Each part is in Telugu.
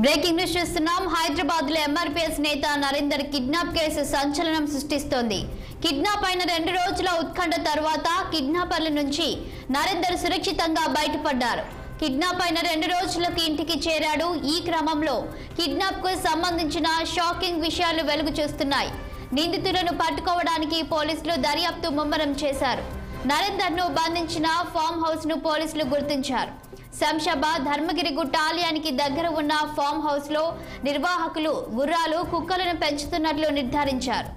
బ్రేకింగ్ న్యూస్ చూస్తున్నాం. హైదరాబాద్ లో ఎంఆర్పీఎస్ నేత నరేందర్ కిడ్నాప్ కేసు సంచలనం సృష్టిస్తోంది. కిడ్నాప్ అయిన 2 రోజుల ఉత్కంఠ తర్వాత కిడ్నాపర్ల నుంచి నరేందర్ సురక్షితంగా బయటపడ్డారు. కిడ్నాప్ అయిన 2 రోజులకు ఇంటికి చేరాడు. ఈ క్రమంలో కిడ్నాప్ కు సంబంధించిన షాకింగ్ విషయాలు వెలుగు చూస్తున్నాయి. నిందితులను పట్టుకోవడానికి పోలీసులు దర్యాప్తు ముమ్మరం చేశారు. నరేందర్ ను బంధించిన ఫామ్ హౌస్ ను పోలీసులు గుర్తించారు. శంషాబాద్ ధర్మగిరిగుట్ట ఆలయానికి దగ్గర ఉన్న ఫామ్ హౌస్ లో నిర్వాహకులు గుర్రాలు, కుక్కలను పెంచుతున్నట్లు నిర్ధారించారు.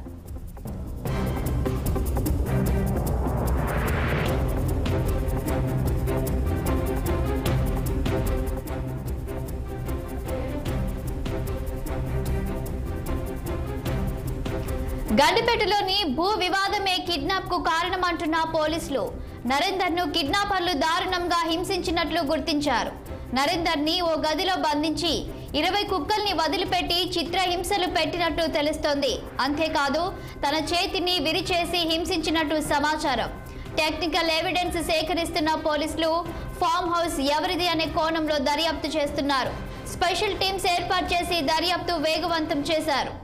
గండిపేటలోని భూ వివాదమే కిడ్నాప్ కు కారణమంటున్న పోలీసులు నరేందర్ ను కిడ్నాపర్లు దారుణంగా హింసించినట్లు గుర్తించారు. నరేందర్ ని ఓ గదిలో బంధించి 20 కుక్కల్ని వదిలిపెట్టి చిత్రహింసలు పెట్టినట్టు తెలుస్తోంది. అంతేకాదు తన చేతిని విరిచేసి హింసించినట్టు సమాచారం. టెక్నికల్ ఎవిడెన్స్ సేకరిస్తున్న పోలీసులు ఫామ్ హౌస్ ఎవరిది అనే కోణంలో దర్యాప్తు చేస్తున్నారు. స్పెషల్ టీమ్స్ ఏర్పాటు చేసి దర్యాప్తు వేగవంతం చేశారు.